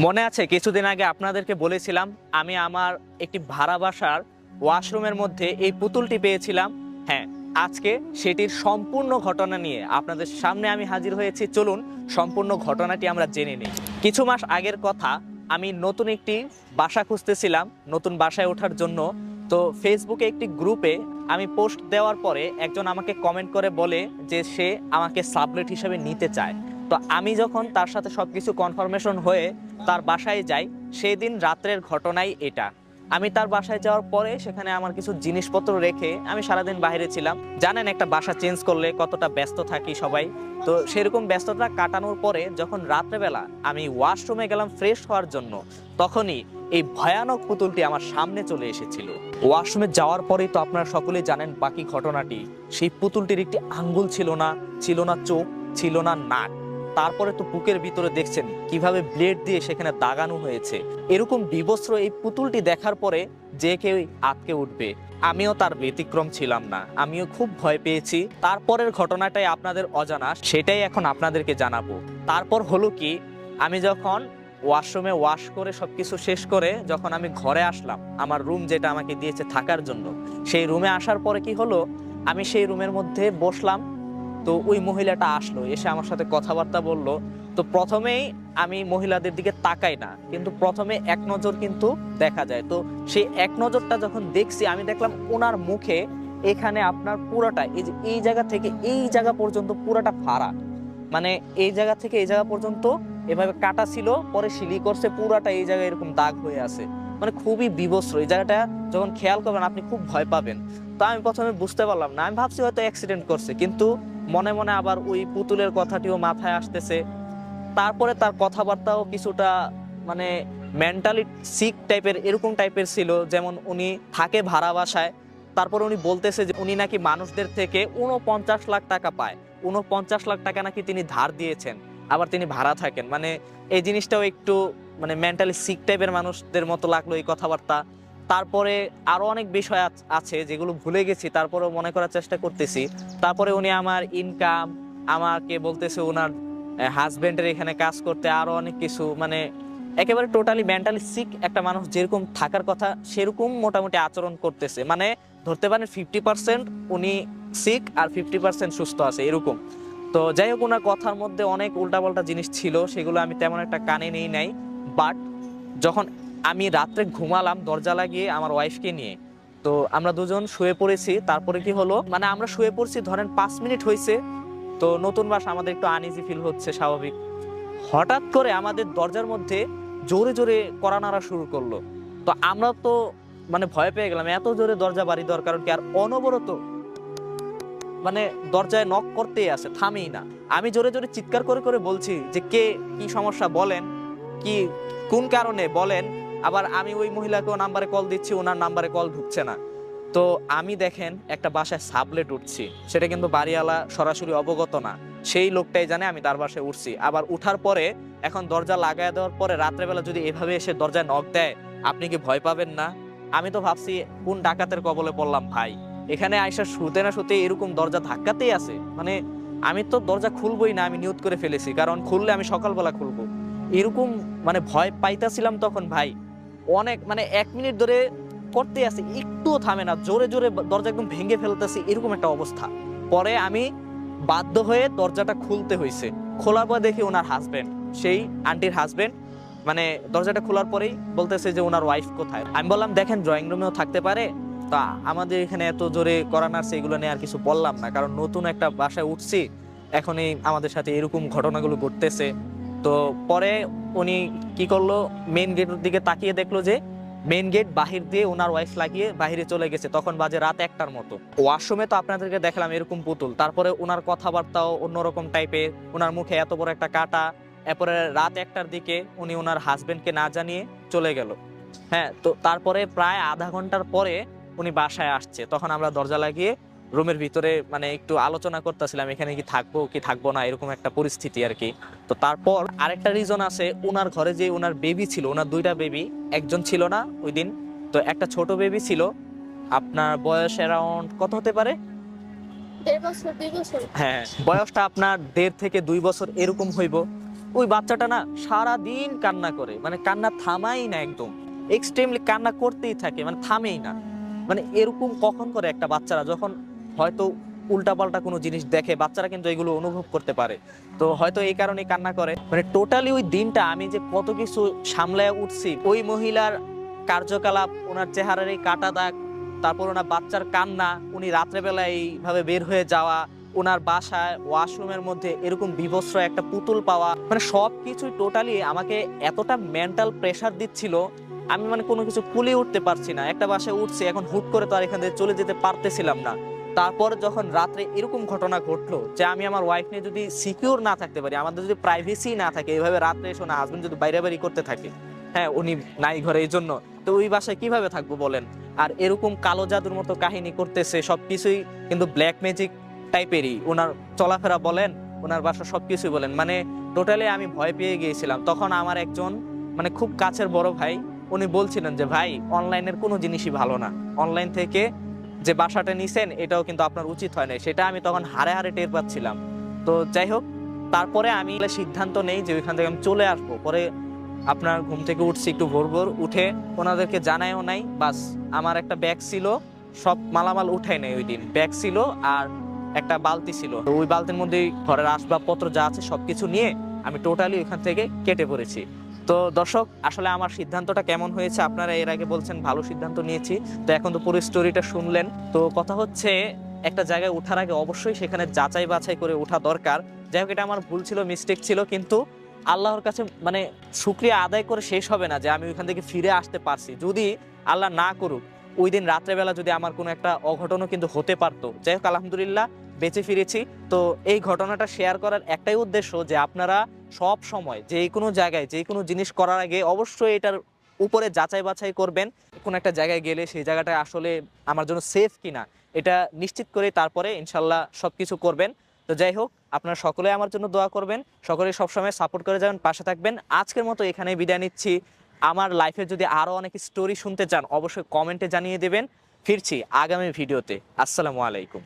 মনে আছে কিছুদিন আগে আপনাদেরকে বলেছিলাম আমি আমার একটি ভাড়া বাসার ওয়াশরুমের মধ্যে এই পুতুলটি পেয়েছিলাম। হ্যাঁ, আজকে সেটির সম্পূর্ণ ঘটনা নিয়ে আপনাদের সামনে আমি হাজির হয়েছি। চলুন সম্পূর্ণ ঘটনাটি আমরা জেনে নিই। কিছু মাস আগের কথা, আমি নতুন একটি বাসা খুঁজতেছিলাম নতুন বাসায় ওঠার জন্য। তো ফেসবুকে একটি গ্রুপে আমি পোস্ট দেওয়ার পরে একজন আমাকে কমেন্ট করে বলে যে সে আমাকে সাবলেট হিসেবে নিতে চায়। তো আমি যখন তার সাথে সবকিছু কনফার্মেশন হয়ে তার বাসায় যাই, সেই দিন রাত্রের ঘটনাই এটা। আমি তার বাসায় যাওয়ার পরে সেখানে আমার কিছু জিনিসপত্র রেখে আমি সারাদিন বাইরে ছিলাম। জানেন একটা বাসা চেঞ্জ করলে কতটা ব্যস্ত থাকি সবাই। তো সেরকম ব্যস্ততা কাটানোর পরে যখন রাত্রেবেলা আমি ওয়াশরুমে গেলাম ফ্রেশ হওয়ার জন্য, তখনই এই ভয়ানক পুতুলটি আমার সামনে চলে এসেছিল। ওয়াশরুমে যাওয়ার পরেই তো আপনারা সকলেই জানেন বাকি ঘটনাটি। সেই পুতুলটির একটি আঙ্গুল ছিল না, ছিল না চোখ, ছিল না নাক। তারপরে তো বুকের ভিতরে দেখছেন কিভাবে ব্লেড দিয়ে সেখানে দাগানো হয়েছে। এরকম বিবস্ত্র এই পুতুলটি দেখার পরে যে কেউ আটকে উঠবে। আমিও তার ব্যতিক্রম ছিলাম না, আমিও খুব ভয় পেয়েছি। তারপরের ঘটনাটাই আপনাদের অজানা, সেটাই এখন আপনাদেরকে জানাবো। তারপর হলো কি, আমি যখন ওয়াশরুমে ওয়াশ করে সবকিছু শেষ করে যখন আমি ঘরে আসলাম, আমার রুম যেটা আমাকে দিয়েছে থাকার জন্য, সেই রুমে আসার পরে কি হলো, আমি সেই রুমের মধ্যে বসলাম। তো ওই মহিলাটা আসলো, এসে আমার সাথে কথাবার্তা বললো। তো প্রথমেই আমি মহিলাদের দিকে তাকাই না, কিন্তু প্রথমে এক নজর কিন্তু দেখা যায়। তো সেই এক নজরটা যখন দেখছি, আমি দেখলাম ওনার মুখে এখানে আপনার পুরাটা এই যে এই জায়গা থেকে এই জায়গা পর্যন্ত পুরাটা ফাড়া। মানে এই জায়গা থেকে এই জায়গা পর্যন্ত এভাবে কাটা ছিল, পরে সিলি করছে, পুরাটা এই জায়গায় এরকম দাগ হয়ে আছে। মানে খুবই বিবস্ত্র। এই জায়গাটা যখন খেয়াল করবেন আপনি খুব ভয় পাবেন। তো আমি প্রথমে বুঝতে পারলাম না, আমি ভাবছি হয়তো অ্যাক্সিডেন্ট করছে, কিন্তু মনে মনে আবার ওই পুতুলের কথাটিও মাথায় আসতেছে। তারপরে তার কথাবার্তাও কিছুটা মানে মেন্টালি সিক টাইপের, এরকম টাইপের ছিল, যেমন উনি থাকে ভাড়া বাসায়। তারপর উনি বলতেছে যে উনি নাকি মানুষদের থেকে 49 লাখ টাকা পায়, 49 লাখ টাকা নাকি তিনি ধার দিয়েছেন, আবার তিনি ভাড়া থাকেন। মানে এই জিনিসটাও একটু মানে মেন্টালি সিক টাইপের মানুষদের মতো লাগলো এই কথাবার্তা। তারপরে আরো অনেক বিষয় আছে যেগুলো ভুলে গেছি, তারপরেও মনে করার চেষ্টা করতেছি। তারপরে উনি আমার ইনকাম, আমাকে বলতেছে ওনার হাজবেন্ডের এখানে কাজ করতে, আরো অনেক কিছু। মানে একেবারে টোটালি মেন্টালি সিক একটা মানুষ যেরকম থাকার কথা সেরকম মোটামুটি আচরণ করতেছে। মানে ধরতে পারেন 50% উনি সিক আর 50% সুস্থ আছে এরকম। তো যাই হোক, ওনার কথার মধ্যে অনেক উল্টাপাল্টা জিনিস ছিল, সেগুলো আমি তেমন একটা কানে নেই নাই। বাট যখন আমি রাত্রে ঘুমালাম দরজা লাগিয়ে আমার ওয়াইফকে নিয়ে, তো আমরা দুজন শুয়ে পড়েছি। তারপরে কি হলো, মানে আমরা শুয়ে পড়ছি ধরেন 5 মিনিট হয়েছে। তো নতুন বাসা, আমাদের একটু আনইজি ফিল হচ্ছে স্বাভাবিক। হঠাৎ করে আমাদের দরজার মধ্যে জোরে জোরে কড়া নাড়া শুরু করলো। তো আমরা তো মানে ভয় পেয়ে গেলাম, এত জোরে দরজা বাড়ি দেওয়ার কারণ কি? আর অনবরত মানে দরজায় নক করতেই আছে, থামেই না। আমি জোরে জোরে চিৎকার করে করে বলছি যে কে, কি সমস্যা বলেন, কি কোন কারণে বলেন। আবার আমি ওই মহিলাকেও নাম্বারে কল দিচ্ছি, ওনার নাম্বারে কল ঢুকছে না। তো আমি দেখেন একটা বাসায় সাবলেট উঠছি, সেটা কিন্তু বাড়িওয়ালা সরাসরি অবগত না, সেই লোকটাই জানে আমি তার বাসায় উঠছি। আবার উঠার পরে এখন দরজা লাগায় দেওয়ার পরে রাত্রেবেলা যদি এভাবে এসে দরজায় নক দেয়, আপনি কি ভয় পাবেন না? আমি তো ভাবছি কোন ডাকাতের কবলে পড়লাম ভাই, এখানে আইসা শুতে না শুতে এরকম দরজা ধাক্কাতেই আছে। মানে আমি তো দরজা খুলবই না, আমি নিয়ত করে ফেলেছি, কারণ খুললে আমি সকালবেলা খুলবো। এরকম মানে ভয় পাইতাছিলাম তখন ভাই অনেক। মানে 1 মিনিট ধরে করতে আছে, একটুও থামে না, জোরে জোরে দরজা একদম ভেঙে ফেলতেছে, এরকম একটা অবস্থা। পরে আমি বাধ্য হয়ে দরজাটা খুলতে হয়েছে। খোলার পর দেখি ওনার হাজবেন্ড, সেই আন্টির হাজবেন্ড, মানে দরজাটা খোলার পরেই বলতেছে যে ওনার ওয়াইফ কোথায়। আমি বললাম দেখেন ড্রয়িং রুমেও থাকতে পারে। তা আমাদের এখানে এত জোরে করা নাড়ছে, এগুলো নিয়ে আর কিছু বললাম না, কারণ নতুন একটা বাসায় উঠছি, এখনই আমাদের সাথে এরকম ঘটনাগুলো ঘটতেছে। তো পরে উনি কি করলো, মেইন গেটের দিকে তাকিয়ে দেখলো যে মেইন গেট বাহির দিয়ে ওনার ওয়াইফ লাগিয়ে বাহিরে চলে গেছে। তখন বাজে রাত 1টার মতো। ওয়াশরুমে তো আপনাদেরকে দেখালাম এরকম পুতুল, তারপরে ওনার কথাবার্তাও অন্যরকম টাইপের, ওনার মুখে এত বড় একটা কাটা। এরপরে রাত 1টার দিকে উনি ওনার হাজবেন্ডকে না জানিয়ে চলে গেল। হ্যাঁ, তো তারপরে প্রায় আধা ঘন্টার পরে উনি বাসায় আসছে। তখন আমরা দরজা লাগিয়ে রুমের ভিতরে মানে একটু আলোচনা করতেছিলাম, এখানে কি থাকবো কি থাকবো না, এরকম একটা পরিস্থিতি আর কি। তো তারপর আরেকটা রিজন আছে, ওনার ঘরে যে ওনার বেবি ছিল, ওনার 2টা বেবি, একজন ছিল না ওই দিন। তো একটা ছোট বেবি ছিল, আপনার বয়স অ্যারাউন্ড কত হতে পারে? 1.5 বছর 2 বছর। হ্যাঁ, বয়সটা আপনার 1.5 থেকে 2 বছর এরকম হইব। ওই বাচ্চাটা না সারাদিন কান্না করে, মানে কান্না থামাই না, একদম এক্সট্রিমলি কান্না করতেই থাকে, মানে থামেই না। মানে এরকম কখন করে একটা বাচ্চারা যখন হয়তো উল্টাপাল্টা কোনো জিনিস দেখে, বাচ্চারা কিন্তু এগুলো অনুভব করতে পারে, তো হয়তো এই কারণে কান্না করে। মানে টোটালি ওই দিনটা আমি যে কত কিছু সামলায় উঠছি, ওই মহিলার কার্যকলাপ, ওনার চেহারার এই কাটা দাগ, তারপর ওনার বাচ্চার কান্না, উনি রাত্রেবেলা এইভাবে বের হয়ে যাওয়া, ওনার বাসায় ওয়াশরুমের মধ্যে এরকম বিভৎস একটা পুতুল পাওয়া, মানে সবকিছুই টোটালি আমাকে এতটা মেন্টাল প্রেসার দিচ্ছিল, আমি মানে কোনো কিছু কুলিয়ে উঠতে পারছি না। একটা বাসায় উঠছি, এখন হুট করে তো আর এখান থেকে চলে যেতে পারতেছিলাম না। তারপর যখন রাত্রে এরকম ঘটনা ঘটলো যে আমি আমার ওয়াইফ নিয়ে যদি সিকিউর না থাকতে পারি, আমাদের যদি প্রাইভেসি না থাকে, এইভাবে রাত্রে এসে না হাজবেন্ড যদি বাইরে বাইরে করতে থাকে, হ্যাঁ উনি নাই ঘরে এই জন্য, তো ওই বাসায় কিভাবে থাকবো বলেন। আর এরকম কালো জাদুর মতো কাহিনী করতেছে, সবকিছুই কিন্তু ব্ল্যাক ম্যাজিক টাইপেরই, ওনার চলাফেরা বলেন, ওনার বাসা সবকিছুই বলেন, মানে টোটালি আমি ভয় পেয়ে গিয়েছিলাম। তখন আমার একজন মানে খুব কাছের বড় ভাই, উনি বলছিলেন যে ভাই অনলাইনের কোনো জিনিসই ভালো না, অনলাইন থেকে যে বাসাটা নিছেন এটাও কিন্তু আপনার উচিত হয় না। সেটা আমি তখন হারে হারে টের পাচ্ছিলাম। তো যাই হোক, তারপরে আমি সিদ্ধান্ত নেই যে ওইখান থেকে আমি চলে আসবো। পরে আপনার ঘুম থেকে উঠছি একটু ভোর ভোর, উঠে ওনাদেরকে জানাইও নাই, বাস আমার একটা ব্যাগ ছিল, সব মালামাল উঠাই নাই ওই দিন, ব্যাগ ছিল আর একটা বালতি ছিল, তো ওই বালতির মধ্যে ঘরের আসবাবপত্র যা আছে সবকিছু নিয়ে আমি টোটালি ওইখান থেকে কেটে পড়েছি। তো দর্শক, আসলে আমার সিদ্ধান্তটা কেমন হয়েছে, আপনারা এর আগে বলছেন ভালো সিদ্ধান্ত নিয়েছি, তো এখন তো পুরো স্টোরিটা শুনলেন। তো কথা হচ্ছে, একটা জায়গায় ওঠার আগে অবশ্যই সেখানে যাচাই বাছাই করে ওঠা দরকার। যাই হোক, এটা আমার ভুল ছিল, মিস্টেক ছিল, কিন্তু আল্লাহর কাছে মানে শুকরিয়া আদায় করে শেষ হবে না যে আমি ওইখান থেকে ফিরে আসতে পারছি। যদি আল্লাহ না করুক ওই দিন রাত্রেবেলা যদি আমার কোনো একটা অঘটনও কিন্তু হতে পারতো। যাই হোক, আলহামদুলিল্লাহ বেঁচে ফিরেছি। তো এই ঘটনাটা শেয়ার করার একটাই উদ্দেশ্য যে আপনারা সব সময় যে কোনো জায়গায় যে কোনো জিনিস করার আগে অবশ্যই এটার উপরে যাচাই বাছাই করবেন। কোন একটা জায়গায় গেলে সেই জায়গাটা আসলে আমার জন্য সেফ কিনা এটা নিশ্চিত করে তারপরে ইনশাল্লাহ সবকিছু করবেন। তো যাই হোক, আপনারা সকলে আমার জন্য দোয়া করবেন, সকলে সবসময় সাপোর্ট করে যাবেন, পাশে থাকবেন। আজকের মতো এখানেই বিদায় নিচ্ছি। আমার লাইফে যদি আরো অনেক স্টোরি শুনতে চান অবশ্যই কমেন্টে জানিয়ে দেবেন। ফিরছি আগামী ভিডিওতে। আসসালামু আলাইকুম।